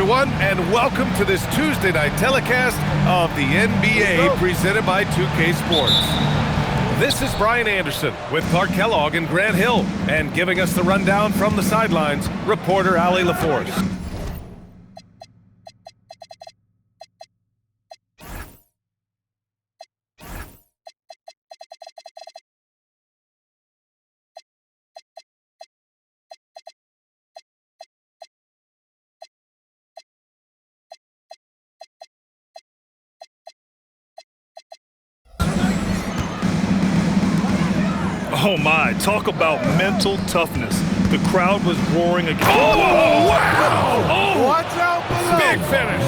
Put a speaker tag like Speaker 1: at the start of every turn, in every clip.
Speaker 1: everyone, and welcome to this Tuesday night telecast of the NBA presented by 2K Sports. This is Brian Anderson with Clark Kellogg and Grant Hill, and giving us the rundown from the sidelines, reporter Allie LaForce.
Speaker 2: Oh my, talk about mental toughness. The crowd was roaring again.
Speaker 1: Oh, wow! Oh,
Speaker 3: watch out below.
Speaker 1: Big finish.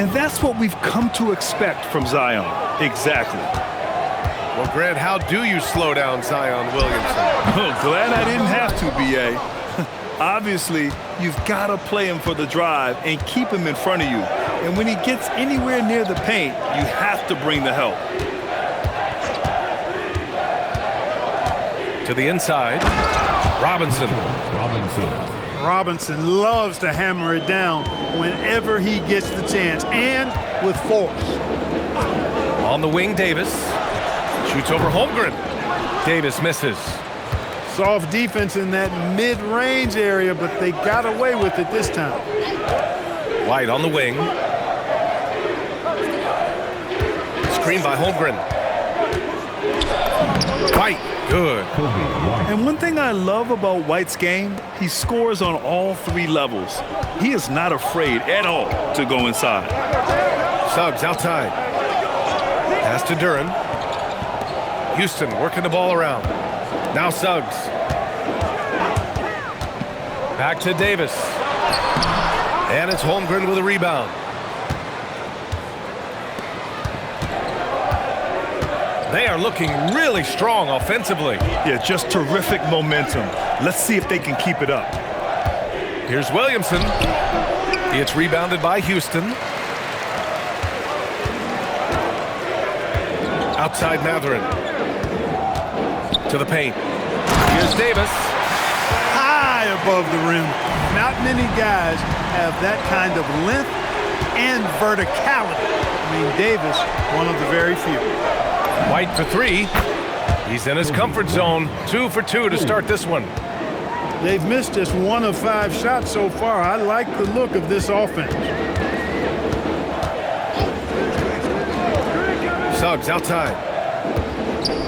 Speaker 2: And that's what we've come to expect from Zion. Exactly.
Speaker 1: Well, Grant, how do you slow down Zion Williamson?
Speaker 2: Oh, glad I didn't have to, B.A. Obviously, you've got to play him for the drive and keep him in front of you. And when he gets anywhere near the paint, you have to bring the help.
Speaker 1: To the inside, Robinson
Speaker 3: loves to hammer it down whenever he gets the chance, and with force.
Speaker 1: On the wing, Davis. Shoots over Holmgren. Davis misses.
Speaker 3: Soft defense in that mid-range area, but they got away with it this time.
Speaker 1: White on the wing. Screen by Holmgren. White. Good.
Speaker 2: And one thing I love about White's game, he scores on all three levels. He is not afraid at all to go inside.
Speaker 1: Suggs outside. Pass to Duren. Houston working the ball around. Now Suggs. Back to Davis. And it's Holmgren with a rebound. They are looking really strong offensively.
Speaker 2: Yeah, just terrific momentum. Let's see if they can keep it up.
Speaker 1: Here's Williamson. It's rebounded by Houston. Outside Mathurin. To the paint. Here's Davis.
Speaker 3: High above the rim. Not many guys have that kind of length and verticality. I mean, Davis, one of the very few.
Speaker 1: White for three. He's in his comfort zone. 2 for 2 to start this one.
Speaker 3: They've missed just 1 of 5 shots so far. I like the look of this offense.
Speaker 1: Suggs outside.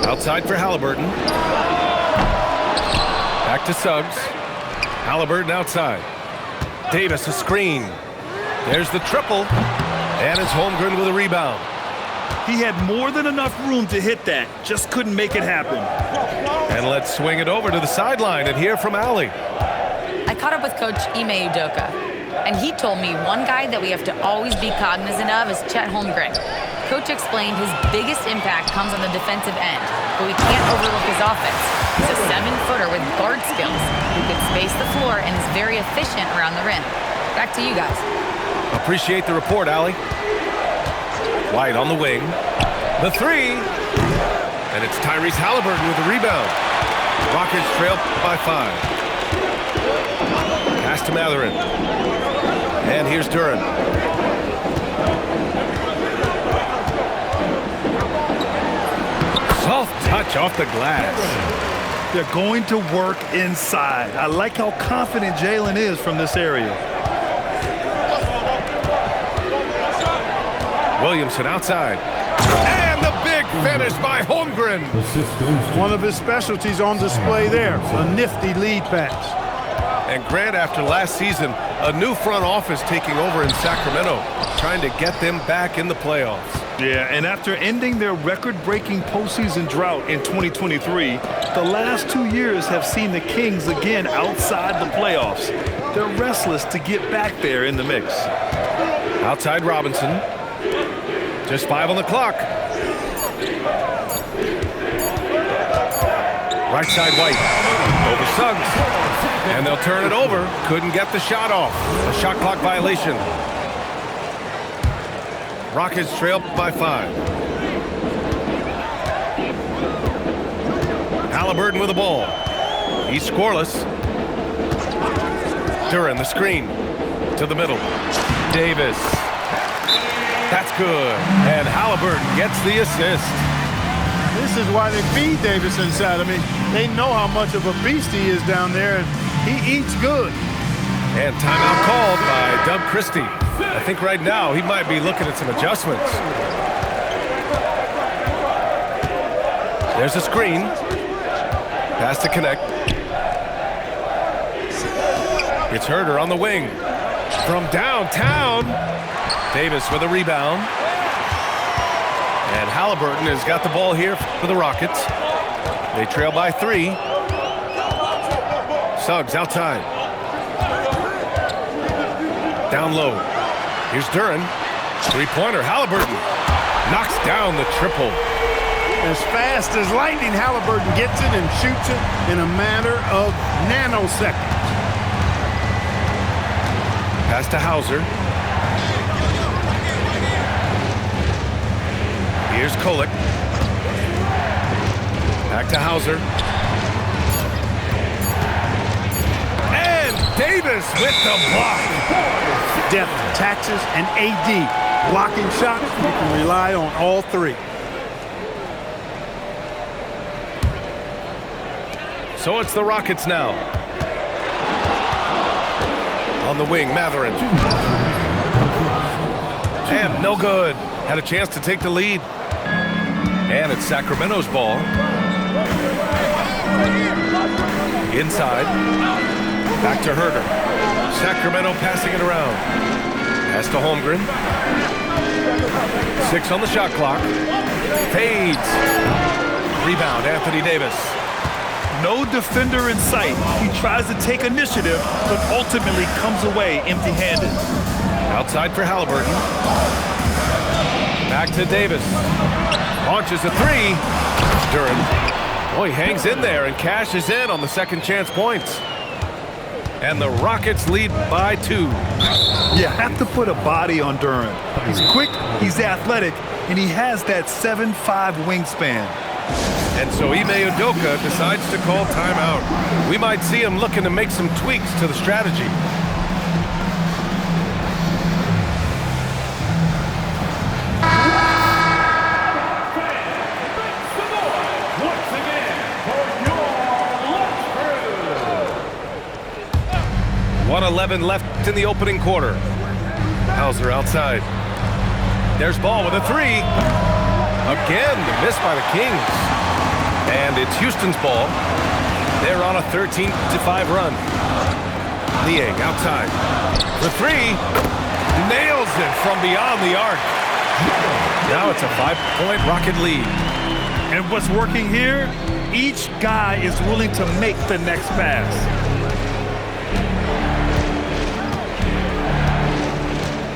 Speaker 1: Outside for Halliburton. Back to Suggs. Halliburton outside. Davis a screen. There's the triple. And it's Holmgren with a rebound.
Speaker 2: He had more than enough room to hit that, just couldn't make it happen.
Speaker 1: And let's swing it over to the sideline and hear from Allie.
Speaker 4: I caught up with Coach Ime Udoka, and he told me one guy that we have to always be cognizant of is Chet Holmgren. Coach explained his biggest impact comes on the defensive end, but we can't overlook his offense. He's a 7-footer with guard skills who can space the floor and is very efficient around the rim. Back to you guys.
Speaker 1: Appreciate the report, Allie. White on the wing. The three. And it's Tyrese Halliburton with the rebound. Rockets trail by 5. Pass to Mathurin. And here's Duren. Soft touch off the glass.
Speaker 2: They're going to work inside. I like how confident Jalen is from this area.
Speaker 1: Williamson outside. And the big finish by Holmgren.
Speaker 3: One of his specialties on display there. A nifty lead pass.
Speaker 1: And Grant, after last season, a new front office taking over in Sacramento, trying to get them back in the playoffs.
Speaker 2: Yeah, and after ending their record-breaking postseason drought in 2023, the last 2 years have seen the Kings again outside the playoffs. They're restless to get back there in the mix.
Speaker 1: Outside Robinson. Just 5 on the clock. Right side White. Over Suggs. And they'll turn it over. Couldn't get the shot off. A shot clock violation. Rockets trail by 5. Halliburton with the ball. He's scoreless. Duren the screen. To the middle. Davis. That's good. And Halliburton gets the assist.
Speaker 3: This is why they feed Davis inside. I mean, they know how much of a beast he is down there, and he eats good.
Speaker 1: And timeout called by Doug Christie. I think right now he might be looking at some adjustments. There's a screen. Pass to connect. It's Herder on the wing. From downtown. Davis with a rebound. And Halliburton has got the ball here for the Rockets. They trail by 3. Suggs outside. Down low. Here's Duren. Three-pointer. Halliburton knocks down the triple.
Speaker 3: As fast as lightning, Halliburton gets it and shoots it in a matter of nanoseconds.
Speaker 1: Pass to Hauser. Here's Kolek. Back to Hauser. And Davis with the block.
Speaker 3: Depth, taxes, and AD. Blocking shots, you can rely on all 3.
Speaker 1: So it's the Rockets now. On the wing, Mathurin. And no good. Had a chance to take the lead. And it's Sacramento's ball. Inside. Back to Herder. Sacramento passing it around. Pass to Holmgren. 6 on the shot clock. Fades. Rebound, Anthony Davis.
Speaker 2: No defender in sight. He tries to take initiative, but ultimately comes away empty-handed.
Speaker 1: Outside for Halliburton. Back to Davis. Launches a 3. Duren. Boy, he hangs in there and cashes in on the second chance points. And the Rockets lead by 2.
Speaker 2: You have to put a body on Duren. He's quick, he's athletic, and he has that 7'5" wingspan.
Speaker 1: And so Ime Udoka decides to call timeout. We might see him looking to make some tweaks to the strategy.
Speaker 5: Once again, for your lunch crew.
Speaker 1: 1:11 left in the opening quarter. Hauser outside. There's ball with a 3. Again, the miss by the Kings. And it's Houston's ball. They're on a 13-5 run. Niang outside. The 3. Nails it from beyond the arc. Now it's a 5-point Rocket lead.
Speaker 2: And what's working here? Each guy is willing to make the next pass.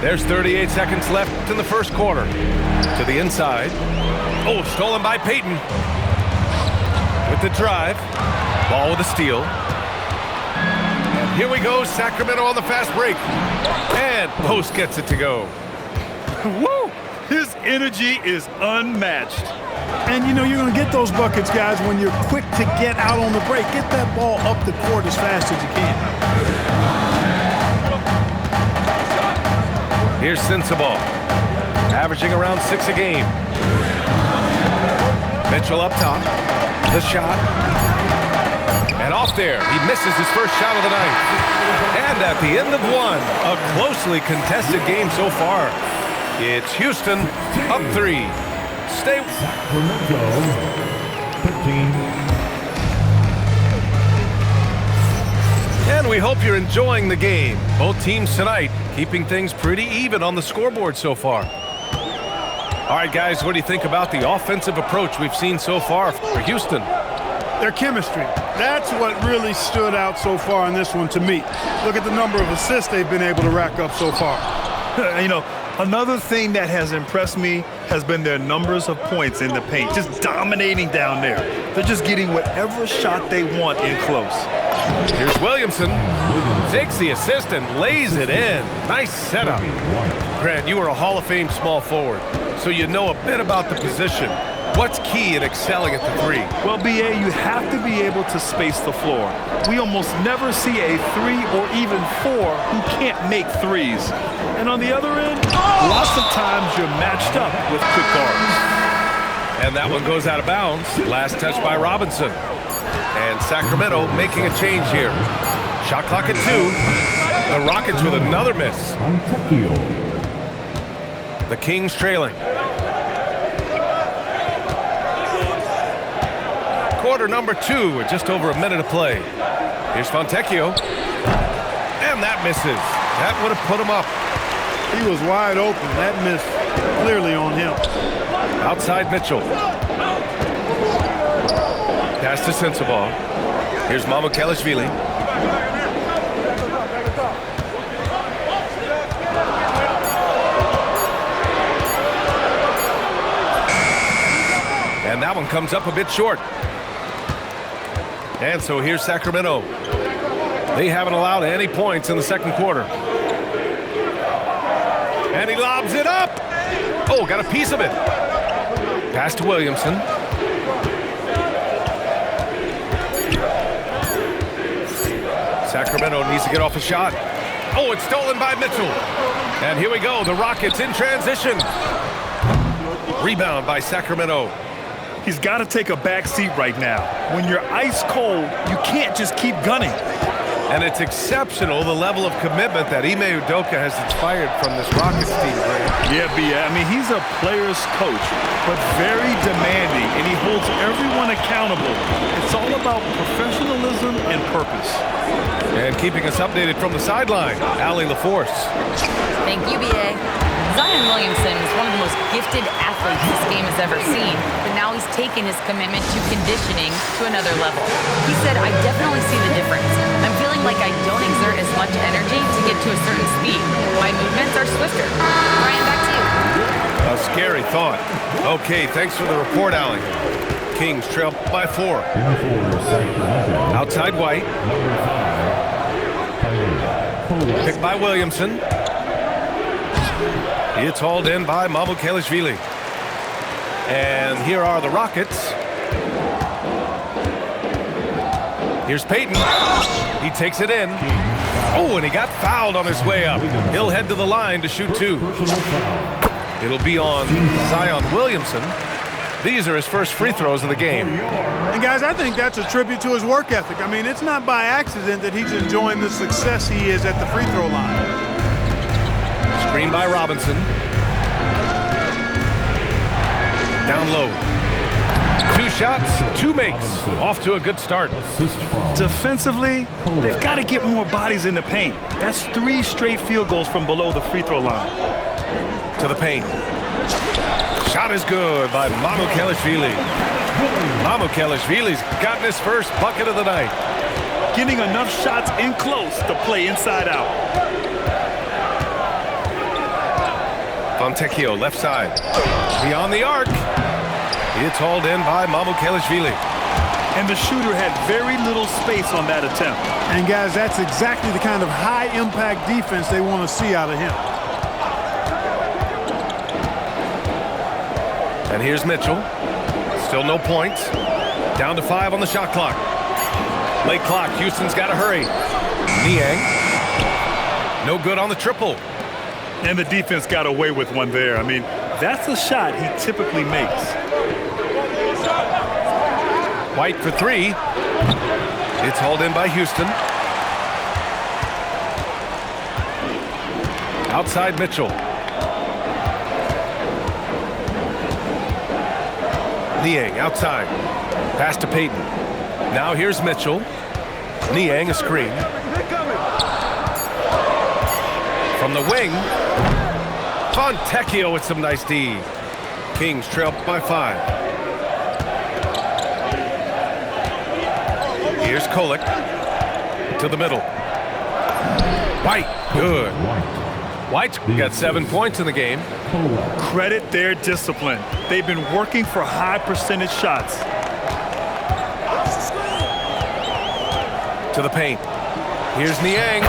Speaker 1: There's 38 seconds left in the first quarter. To the inside. Oh, stolen by Payton. With the drive. Ball with a steal. And here we go, Sacramento on the fast break. And Post gets it to go.
Speaker 2: Woo! His energy is unmatched.
Speaker 3: And you know you're going to get those buckets, guys, when you're quick to get out on the break. Get that ball up the court as fast as you can.
Speaker 1: Here's Sensabaugh, averaging around 6 a game. Mitchell up top, the shot, and off there. He misses his first shot of the night. And at the end of 1, a closely contested game so far. It's Houston up 3. Stay. And we hope you're enjoying the game. Both teams tonight keeping things pretty even on the scoreboard so far. All right, guys, what do you think about the offensive approach we've seen so far for Houston?
Speaker 3: Their chemistry. That's what really stood out so far in this one to me. Look at the number of assists they've been able to rack up so far.
Speaker 2: You know, another thing that has impressed me has been their numbers of points in the paint, just dominating down there. They're just getting whatever shot they want in close.
Speaker 1: Here's Williamson. Takes the assist and lays it in. Nice setup. Grant, you were a Hall of Fame small forward, so you know a bit about the position. What's key in excelling at the three?
Speaker 2: Well, BA, you have to be able to space the floor. We almost never see a 3 or even 4 who can't make threes. And on the other end, lots of times you're matched up with quick guards.
Speaker 1: And that one goes out of bounds. Last touch by Robinson. And Sacramento making a change here. Shot clock at 2. The Rockets with another miss. The Kings trailing. Quarter number 2 with just over a minute to play. Here's Fontecchio. And that misses. That would have put him up.
Speaker 3: He was wide open. That miss clearly on him.
Speaker 1: Outside Mitchell. Pass to Sensabaugh. Here's Mamukelashvili. And that one comes up a bit short. And so here's Sacramento. They haven't allowed any points in the second quarter. And he lobs it up. Oh, got a piece of it. Pass to Williamson. Sacramento needs to get off a shot. Oh, it's stolen by Mitchell. And here we go. The Rockets in transition. Rebound by Sacramento.
Speaker 2: He's got to take a back seat right now. When you're ice cold, you can't just keep gunning.
Speaker 1: And it's exceptional, the level of commitment that Ime Udoka has inspired from this Rockets team.
Speaker 2: Yeah, I mean, he's a player's coach, but very demanding, and he holds everyone accountable. It's all about professionalism and purpose.
Speaker 1: And keeping us updated from the sideline, Allie LaForce.
Speaker 4: Thank you, BA. Zion Williamson is one of the most gifted athletes this game has ever seen, but now he's taken his commitment to conditioning to another level. He said, I definitely see the difference. I'm feeling like I don't exert as much energy to get to a certain speed. My movements are swifter. Brian, back to you.
Speaker 1: A scary thought. Okay, thanks for the report, Allie. Kings trail by 4. Outside White. Picked by Williamson. It's hauled in by Mamukelashvili. And here are the Rockets. Here's Payton. He takes it in. Oh, and he got fouled on his way up. He'll head to the line to shoot 2. It'll be on Zion Williamson. These are his first free throws of the game.
Speaker 3: And guys, I think that's a tribute to his work ethic. I mean, it's not by accident that he's enjoying the success he is at the free throw line.
Speaker 1: Screen by Robinson. Down low. 2 shots, 2 makes. Off to a good start.
Speaker 2: Defensively, they've got to get more bodies in the paint. That's 3 straight field goals from below the free throw line.
Speaker 1: To the paint. Shot is good by Mamukelashvili. Mamukelashvili's gotten his first bucket of the night.
Speaker 2: Getting enough shots in close to play inside out.
Speaker 1: Fontecchio, left side. Beyond the arc. It's hauled in by Mamukelashvili.
Speaker 2: And the shooter had very little space on that attempt.
Speaker 3: And guys, that's exactly the kind of high-impact defense they want to see out of him.
Speaker 1: And here's Mitchell. Still no points. Down to 5 on the shot clock. Late clock. Houston's got to hurry. Niang. No good on the triple.
Speaker 2: And the defense got away with one there. I mean, that's a shot he typically makes.
Speaker 1: White for 3. It's hauled in by Houston. Outside Mitchell. Niang outside. Pass to Payton. Now here's Mitchell. Niang a screen. From the wing. Fontecchio with some nice D. Kings trail by 5. Here's Kolek to the middle. White, good. White's got 7 points in the game.
Speaker 2: Credit their discipline. They've been working for high percentage shots.
Speaker 1: To the paint. Here's Niang.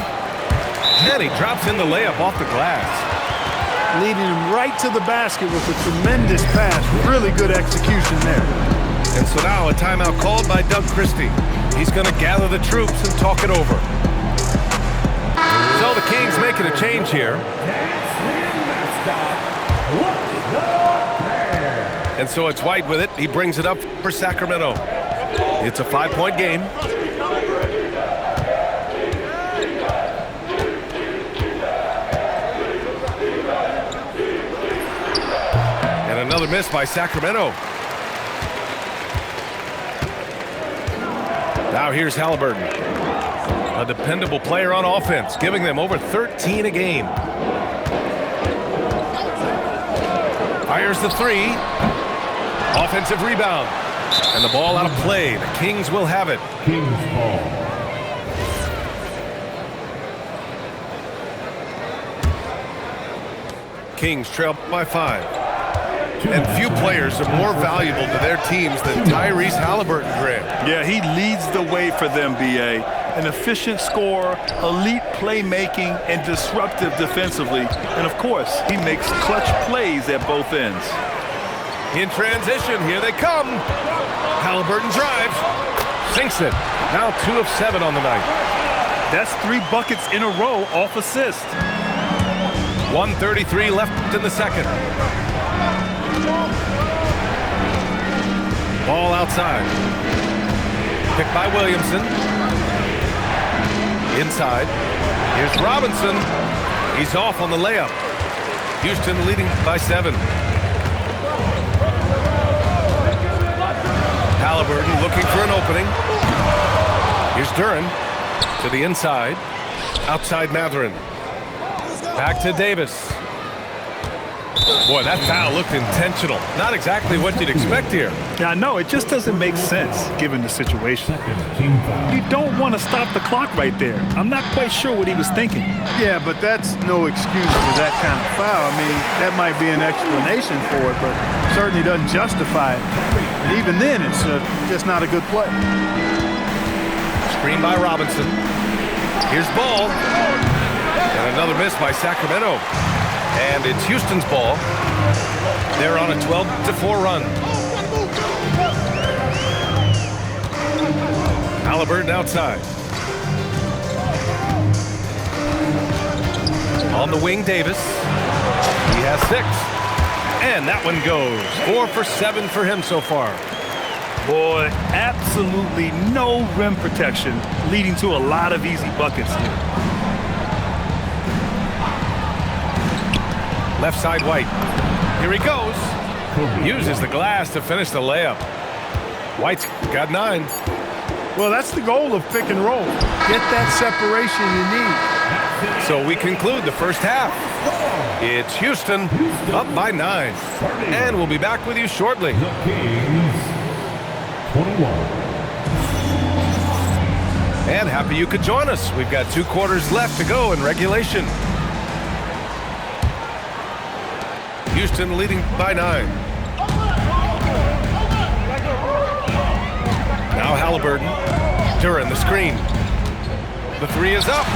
Speaker 1: And he drops in the layup off the glass.
Speaker 3: leading him right to the basket with a tremendous pass. Really good execution there.
Speaker 1: And so now a timeout called by Doug Christie. He's going to gather the troops and talk it over. So the Kings making a change here. And so it's White with it. He brings it up for Sacramento. It's a 5-point game. And another miss by Sacramento. Now here's Halliburton. A dependable player on offense, giving them over 13 a game. Fires the three. Offensive rebound. And the ball out of play. The Kings will have it.
Speaker 5: Kings ball.
Speaker 1: Kings trail by 5. And few players are more valuable to their teams than Tyrese Halliburton, Grant.
Speaker 2: Yeah, he leads the way for them, B.A. An efficient scorer, elite playmaking, and disruptive defensively. And, of course, he makes clutch plays at both ends.
Speaker 1: In transition, here they come. Halliburton drives. Sinks it. Now 2 of 7 on the night.
Speaker 2: That's 3 buckets in a row off assist.
Speaker 1: 1:33 left in the second. Ball outside. Picked by Williamson. Inside. Here's Robinson. He's off on the layup. Houston leading by 7. Halliburton looking for an opening. Here's Duren to the inside. Outside Mathurin. Back to Davis. Boy, that foul looked intentional. Not exactly what you'd expect here.
Speaker 2: Yeah, I know. It just doesn't make sense given the situation.
Speaker 5: Team foul.
Speaker 2: You don't want to stop the clock right there. I'm not quite sure what he was thinking.
Speaker 3: Yeah, but that's no excuse for that kind of foul. I mean, that might be an explanation for it, but certainly doesn't justify it. And even then, it's just not a good play.
Speaker 1: Screen by Robinson. Here's Ball. And another miss by Sacramento. And it's Houston's ball. They're on a 12-4 run. Halliburton outside. On the wing, Davis. He has 6. And that one goes. 4 for 7 for him so far.
Speaker 2: Boy, absolutely no rim protection, leading to a lot of easy buckets here.
Speaker 1: Left side, White. Here he goes. Uses the glass to finish the layup. White's got 9.
Speaker 3: Well, that's the goal of pick and roll. Get that separation you need.
Speaker 1: So we conclude the first half. It's Houston up by 9. And we'll be back with you shortly.
Speaker 5: The Kings 21.
Speaker 1: And happy you could join us. We've got 2 quarters left to go in regulation. Houston leading by 9. Now Halliburton. Duren the screen. The 3 is up.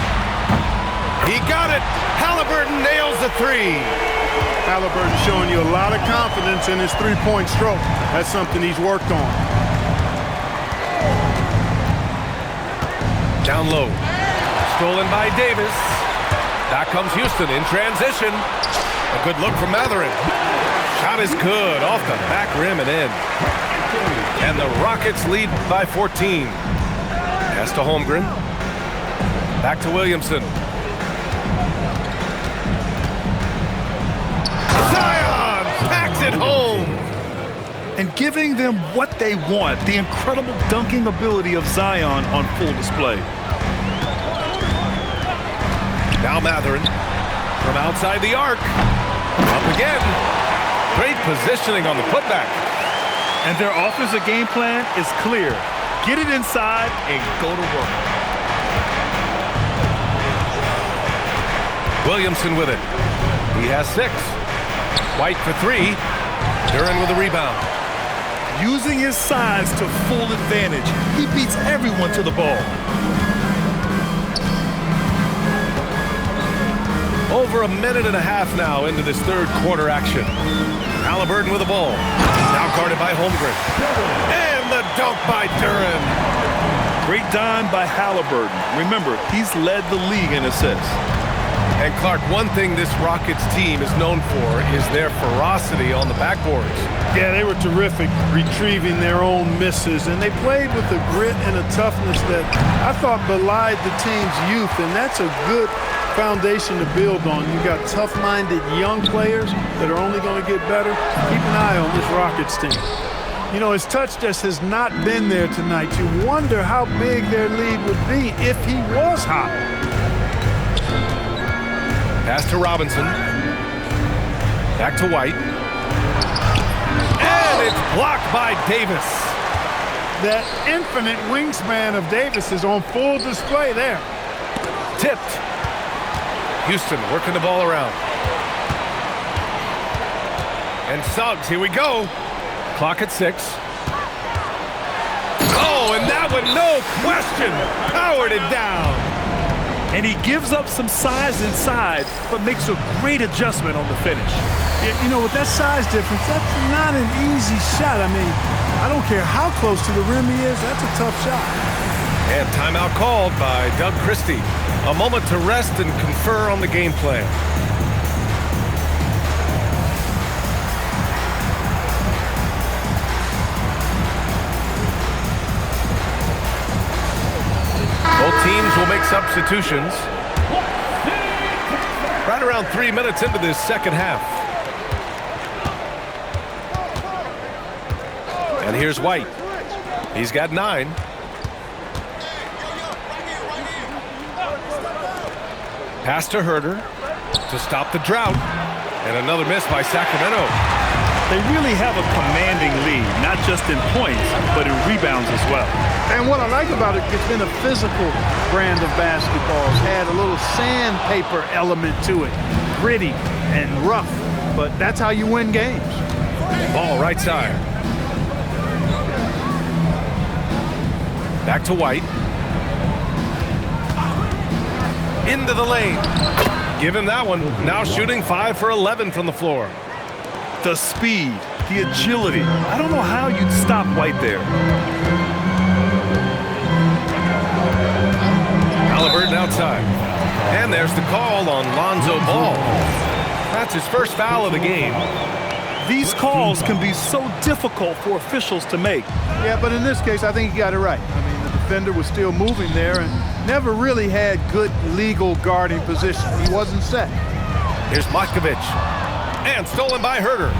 Speaker 1: He got it. Halliburton nails the 3.
Speaker 3: Halliburton showing you a lot of confidence in his three-point stroke. That's something he's worked on.
Speaker 1: Down low. Stolen by Davis. Back comes Houston in transition. A good look from Mathurin. Shot is good off the back rim and in. And the Rockets lead by 14. Pass to Holmgren. Back to Williamson. Zion packs it home.
Speaker 2: And giving them what they want, the incredible dunking ability of Zion on full display.
Speaker 1: Now Mathurin from outside the arc. Up again. Great positioning on the putback.
Speaker 2: And their offensive game plan is clear. Get it inside and go to work.
Speaker 1: Williamson with it. He has 6. White for 3. Duren with a rebound.
Speaker 2: Using his size to full advantage. He beats everyone to the ball.
Speaker 1: Over a minute and a half now into this third quarter action. Halliburton with the ball. Now guarded by Holmgren. And the dunk by Duren.
Speaker 2: Great dime by Halliburton. Remember, he's led the league in assists.
Speaker 1: And Clark, one thing this Rockets team is known for is their ferocity on the backboards.
Speaker 3: Yeah, they were terrific retrieving their own misses, and they played with a grit and a toughness that I thought belied the team's youth, and that's a good foundation to build on. You got tough-minded young players that are only going to get better. Keep an eye on this Rockets team. You know, his touch just has not been there tonight. You wonder how big their lead would be if he was hot.
Speaker 1: Pass to Robinson. Back to White. And it's blocked by Davis.
Speaker 3: That infinite wingspan of Davis is on full display there.
Speaker 1: Tipped. Houston working the ball around. And Suggs, here we go. Clock at 6. Oh, and that one, no question, powered it down.
Speaker 2: And he gives up some size inside, but makes a great adjustment on the finish.
Speaker 3: Yeah, you know, with that size difference, that's not an easy shot. I mean, I don't care how close to the rim he is, that's a tough shot.
Speaker 1: And timeout called by Doug Christie. A moment to rest and confer on the game plan. Both teams will make substitutions. Right around 3 minutes into this second half. And here's White. He's got 9. Pass to Herter to stop the drought. And another miss by Sacramento.
Speaker 2: They really have a commanding lead, not just in points, but in rebounds as well.
Speaker 3: And what I like about it, it's been a physical brand of basketball. It's had a little sandpaper element to it. Gritty and rough, but that's how you win games.
Speaker 1: Ball right side. Back to White. Into the lane. Give him that one. Now shooting 5 for 11 from the floor.
Speaker 2: The speed, the agility. I don't know how you'd stop White there.
Speaker 1: Halliburton outside. And there's the call on Lonzo Ball. That's his first foul of the game.
Speaker 2: These calls can be so difficult for officials to make.
Speaker 3: Yeah, but in this case, I think he got it right. I mean, the defender was still moving there and never really had good legal guarding position. He wasn't set.
Speaker 1: Here's Matkovic. And stolen by Herter.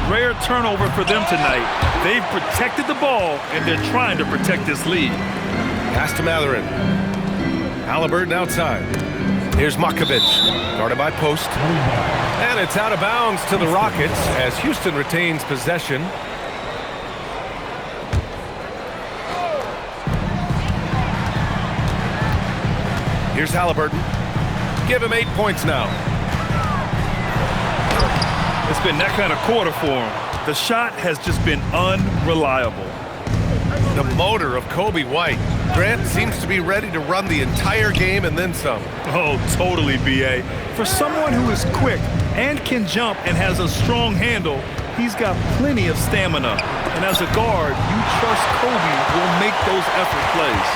Speaker 2: Rare turnover for them tonight. They've protected the ball, and they're trying to protect this lead.
Speaker 1: Pass to Mathurin. Halliburton outside. Here's Matkovic. Guarded by Post. And it's out of bounds to the Rockets as Houston retains possession. Here's Halliburton. Give him 8 points now.
Speaker 2: It's been that kind of quarter for him. The shot has just been unreliable.
Speaker 1: The motor of Kobe White. Grant seems to be ready to run the entire game and then some.
Speaker 2: Oh, totally, B.A. For someone who is quick and can jump and has a strong handle, he's got plenty of stamina. And as a guard, you trust Kobe will make those effort plays.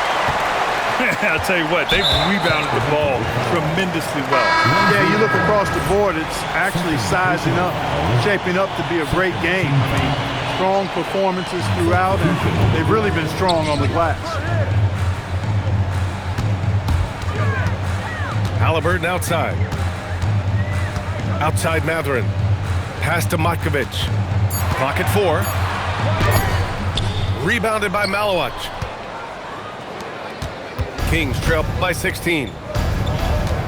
Speaker 2: I'll tell you what, they've rebounded the ball tremendously well.
Speaker 3: Yeah, you look across the board, it's actually sizing up, shaping up to be a great game. I mean, strong performances throughout, and they've really been strong on the glass.
Speaker 1: Halliburton outside. Outside Mathurin. Pass to Matkovic. Clock at 4. Rebounded by Malowach. Kings trail by 16.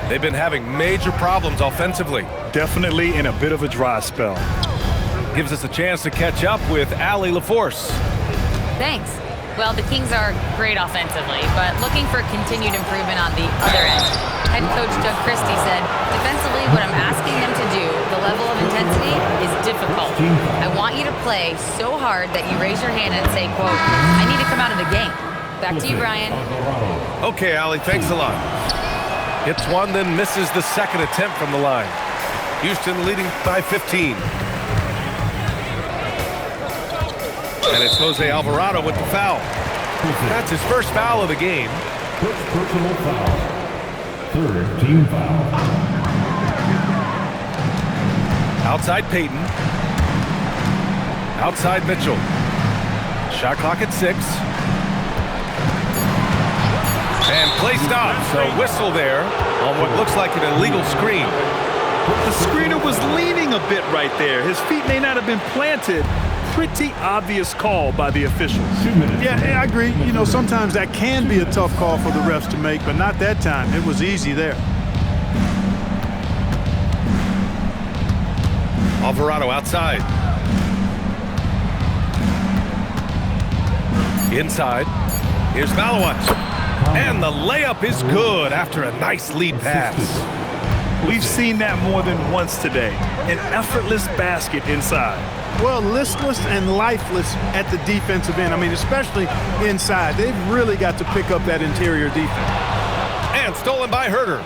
Speaker 1: They've been having major problems offensively.
Speaker 2: Definitely in a bit of a dry spell.
Speaker 1: Gives us a chance to catch up with Allie LaForce.
Speaker 4: Thanks. Well, the Kings are great offensively, but looking for continued improvement on the other end. Head coach Doug Christie said, defensively, what I'm asking them to do, the level of intensity, is difficult. I want you to play so hard that you raise your hand and say, quote, I need to come out of the game. Back to you, Brian.
Speaker 1: Okay, Allie, thanks a lot. Hits one, then misses the second attempt from the line. Houston leading by 15. And it's Jose Alvarado with the foul. That's his first foul of the game.
Speaker 5: First personal foul. Third team foul.
Speaker 1: Outside Payton. Outside Mitchell. Shot clock at 6. And play stops. A whistle there on what looks like an illegal screen.
Speaker 2: The screener was leaning a bit right there. His feet may not have been planted. Pretty obvious call by the officials.
Speaker 5: 2 minutes.
Speaker 3: Yeah, I agree. You know, sometimes that can be a tough call for the refs to make, but not that time. It was easy there.
Speaker 1: Alvarado outside. Inside. Here's Malawat. And the layup is good after a nice lead pass.
Speaker 2: We've seen that more than once today. An effortless basket inside.
Speaker 3: Well, listless and lifeless at the defensive end. I mean, especially inside. They've really got to pick up that interior defense.
Speaker 1: And stolen by Herter.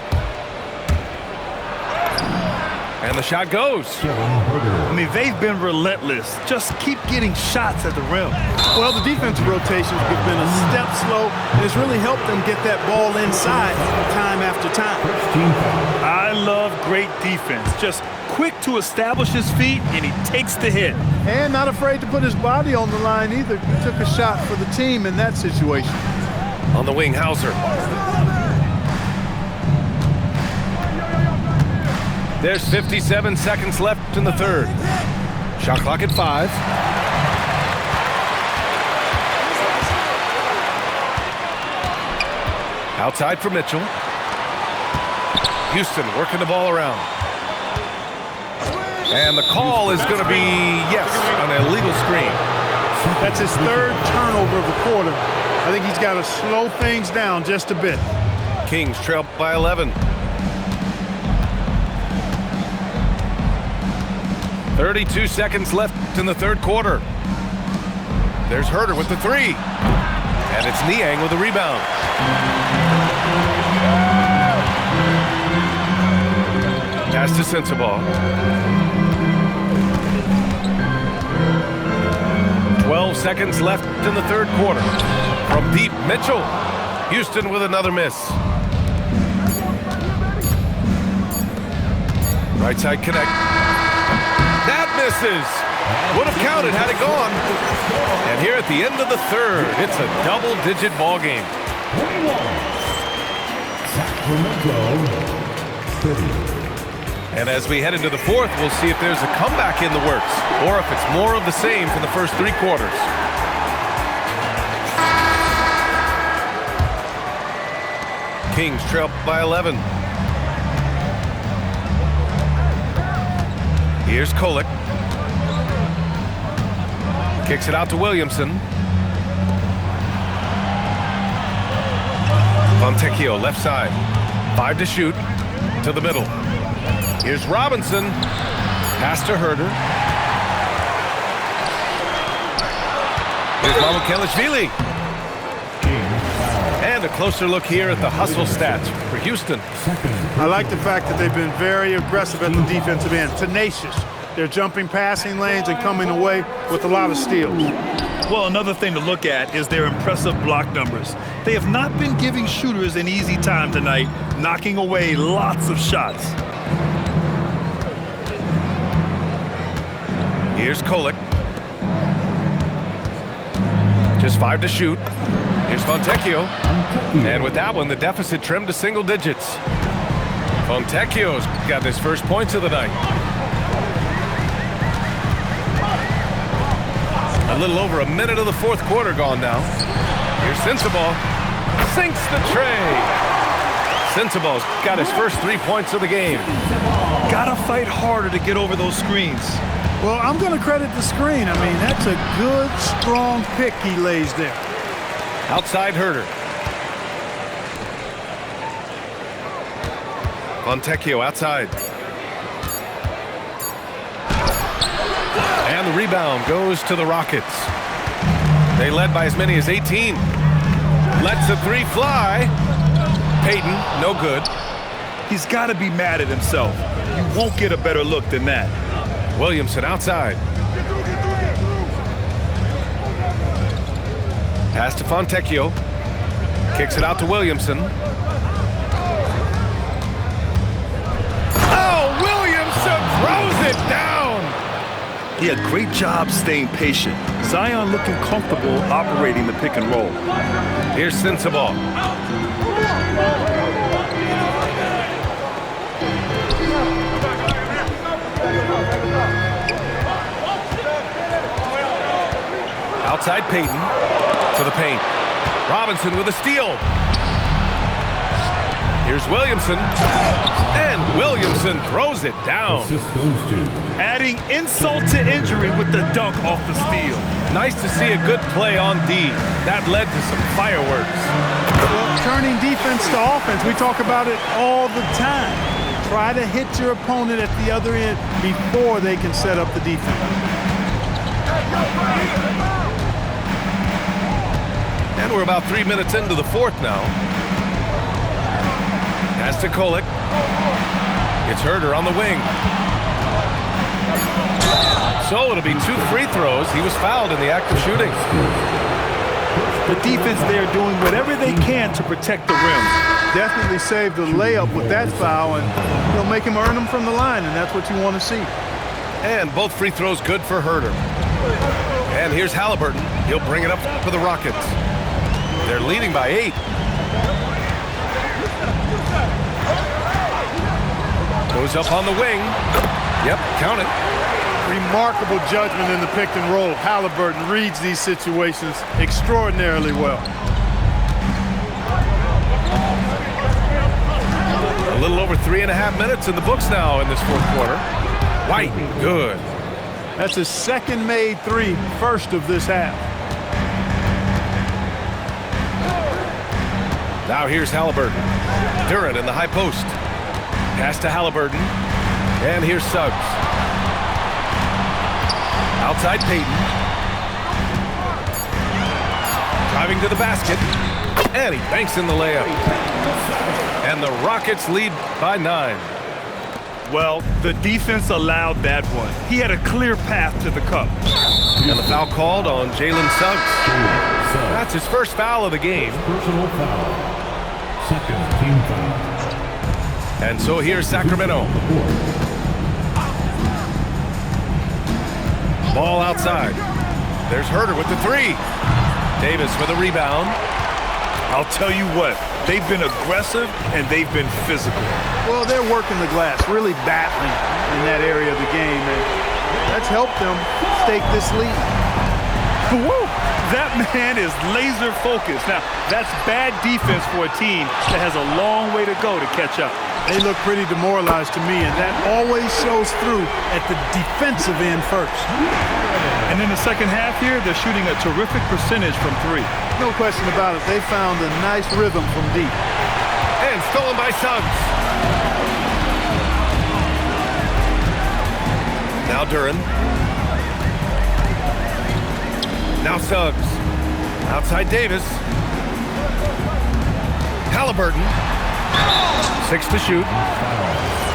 Speaker 1: And the shot goes.
Speaker 2: I mean, they've been relentless. Just keep getting shots at the rim.
Speaker 3: Well, the defensive rotations have been a step slow, and it's really helped them get that ball inside time after time.
Speaker 5: Team foul.
Speaker 2: I love great defense. Just quick to establish his feet, and he takes the hit.
Speaker 3: And not afraid to put his body on the line either. He took a shot for the team in that situation.
Speaker 1: On the wing, Hauser. There's 57 seconds left in the third. Shot clock at 5. Outside for Mitchell. Houston working the ball around. And the call is going to be, yes, an illegal screen.
Speaker 3: That's his third turnover of the quarter. I think he's got to slow things down just a bit.
Speaker 1: Kings trail by 11. 32 seconds left in the third quarter. There's Herter with the 3. And it's Niang with the rebound. Pass to Sensabaugh. 12 seconds left in the third quarter. From deep, Mitchell. Houston with another miss. Right side connect. That misses. Would have counted had it gone. And here at the end of the third, it's a double-digit ball game.
Speaker 5: 21. Sacramento City.
Speaker 1: And as we head into the fourth, we'll see if there's a comeback in the works or if it's more of the same for the first 3 quarters. Kings trail by 11. Here's Kolek. Kicks it out to Williamson. Fontecchio left side. 5 to shoot. To the middle. Here's Robinson. Pass to Herter. Here's Mamukelashvili. And a closer look here at the hustle stats for Houston.
Speaker 3: I like the fact that they've been very aggressive at the defensive end, tenacious. They're jumping passing lanes and coming away with a lot of steals.
Speaker 2: Well, another thing to look at is their impressive block numbers. They have not been giving shooters an easy time tonight, knocking away lots of shots.
Speaker 1: Here's Kolek. Just 5 to shoot. Here's Fontecchio. And with that one, the deficit trimmed to single digits. Fontecchio's got his first points of the night. A little over a minute of the fourth quarter gone now. Here's Sensabaugh. Sinks the tray. Sensabaugh's got his first 3 points of the game.
Speaker 2: Gotta fight harder to get over those screens.
Speaker 3: Well, I'm going to credit the screen. I mean, that's a good, strong pick he lays there.
Speaker 1: Outside Herter. Fontecchio outside. And the rebound goes to the Rockets. They led by as many as 18. Lets the 3 fly. Payton, no good.
Speaker 2: He's got to be mad at himself. You won't get a better look than that.
Speaker 1: Williamson outside. Pass to Fontecchio. Kicks it out to Williamson. Oh, Williamson throws it down!
Speaker 2: He had a great job staying patient. Zion looking comfortable operating the pick and roll.
Speaker 1: Here's Sensabaugh. Outside Payton to the paint. Robinson with a steal. Here's Williamson. And Williamson throws it down.
Speaker 5: Assist goes to
Speaker 2: Adding insult to injury with the dunk off the steal.
Speaker 1: Nice to see a good play on D. That led to some fireworks.
Speaker 3: Well, turning defense to offense, we talk about it all the time. Try to hit your opponent at the other end before they can set up the defense.
Speaker 1: And we're about 3 minutes into the fourth now. Pass to Kolek. It's Herder on the wing. So it'll be 2 free throws. He was fouled in the act of shooting.
Speaker 2: The defense there doing whatever they can to protect the rim.
Speaker 3: Definitely saved the layup with that foul, and he'll make him earn them from the line, and that's what you want to see.
Speaker 1: And both free throws good for Herder. And here's Halliburton. He'll bring it up for the Rockets. They're leading by 8. Goes up on the wing. Yep, count it.
Speaker 3: Remarkable judgment in the pick and roll. Halliburton reads these situations extraordinarily well.
Speaker 1: A little over 3.5 minutes in the books now in this fourth quarter. White, good.
Speaker 3: That's his second made 3, first of this half.
Speaker 1: Now here's Halliburton. Duren in the high post. Pass to Halliburton. And here's Suggs. Outside Payton. Driving to the basket. And he banks in the layup. And the Rockets lead by 9.
Speaker 2: Well, the defense allowed that one. He had a clear path to the cup.
Speaker 1: And the foul called on Jalen Suggs. That's his first foul of the game.
Speaker 5: personal foul. Second team foul.
Speaker 1: And so here's Sacramento. Ball outside. There's Herder with the 3. Davis with a rebound.
Speaker 2: I'll tell you what, they've been aggressive and they've been physical.
Speaker 3: Well, they're working the glass, really battling in that area of the game, and that's helped them stake this lead.
Speaker 2: Woo! That man is laser focused. Now, that's bad defense for a team that has a long way to go to catch up.
Speaker 3: They look pretty demoralized to me, and that always shows through at the defensive end first.
Speaker 2: And in the second half here, they're shooting a terrific percentage from 3.
Speaker 3: No question about it. They found a nice rhythm from deep.
Speaker 1: And stolen by Suggs. Now Duren. Now Suggs. Outside Davis. Halliburton. 6 to shoot.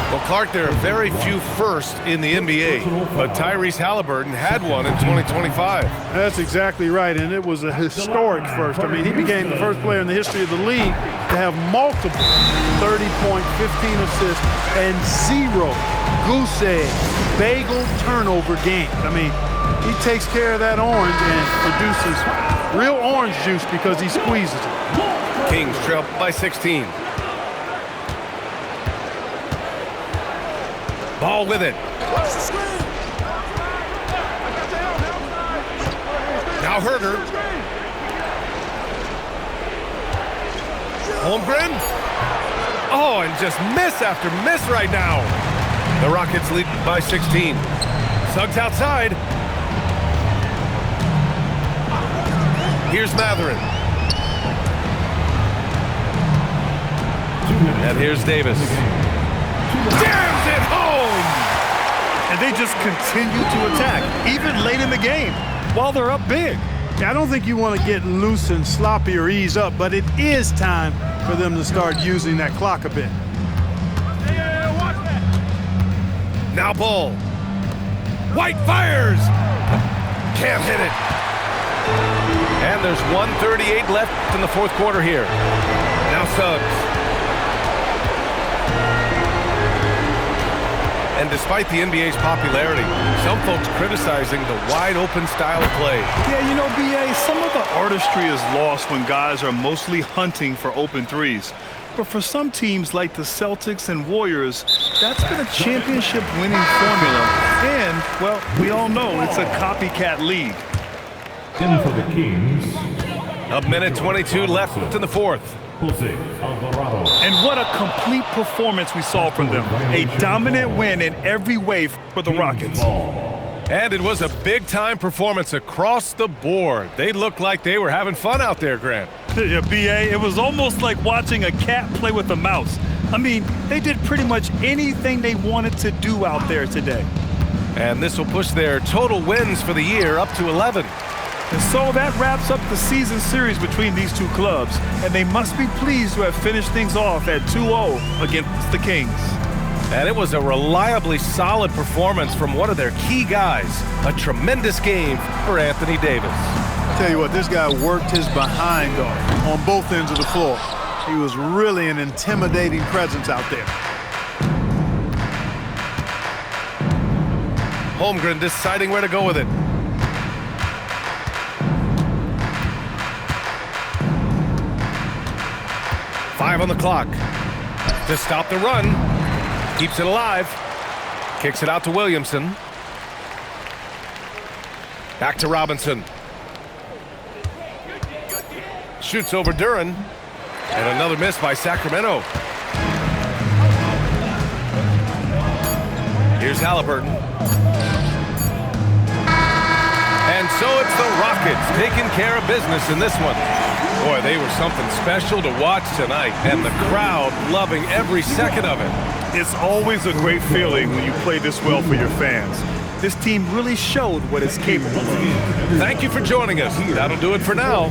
Speaker 1: Well, Clark, there are very few firsts in the NBA, but Tyrese Halliburton had one in 2025.
Speaker 3: That's exactly right, and it was a historic first. I mean, he became the first player in the history of the league to have multiple 30-point, 15 assists, and 0 goose egg, bagel turnover games. I mean, he takes care of that orange and produces real orange juice because he squeezes it.
Speaker 1: Kings trail by 16. Ball with it. Now Herder. Holmgren. Oh, and just miss after miss right now. The Rockets lead by 16. Suggs outside. Here's Mathurin. And here's Davis. Jams it home!
Speaker 2: And they just continue to attack, even late in the game, while they're up big.
Speaker 3: I don't think you want to get loose and sloppy or ease up, but it is time for them to start using that clock a bit.
Speaker 1: Now Bull. White fires. Can't hit it. And there's 1:38 left in the fourth quarter here. Now Suggs. And despite the NBA's popularity, some folks criticizing the wide-open style of play.
Speaker 2: Yeah, you know, B.A., some of the artistry is lost when guys are mostly hunting for open threes. But for some teams like the Celtics and Warriors, that's been a championship-winning formula. And, well, we all know it's a copycat league.
Speaker 5: In for the Kings.
Speaker 1: A minute 22 left in the fourth.
Speaker 5: Jose Alvarado.
Speaker 2: And what a complete performance we saw from them. A dominant win in every way for the Rockets.
Speaker 1: And it was a big-time performance across the board. They looked like they were having fun out there, Grant.
Speaker 2: Yeah, B.A., it was almost like watching a cat play with a mouse. I mean, they did pretty much anything they wanted to do out there today.
Speaker 1: And this will push their total wins for the year up to 11.
Speaker 2: And so that wraps up the season series between these two clubs, and they must be pleased to have finished things off at 2-0 against the Kings.
Speaker 1: And it was a reliably solid performance from one of their key guys. A tremendous game for Anthony Davis.
Speaker 3: I tell you what, this guy worked his behind off on both ends of the floor. He was really an intimidating presence out there.
Speaker 1: Holmgren deciding where to go with it. Five on the clock to stop the run. Keeps it alive. Kicks it out to Williamson. Back to Robinson. Shoots over Duren. And another miss by Sacramento. Here's Halliburton. And so it's the Rockets taking care of business in this one. Boy, they were something special to watch tonight, and the crowd loving every second of it.
Speaker 2: It's always a great feeling when you play this well for your fans. This team really showed what it's capable of.
Speaker 1: Thank you for joining us. That'll do it for now.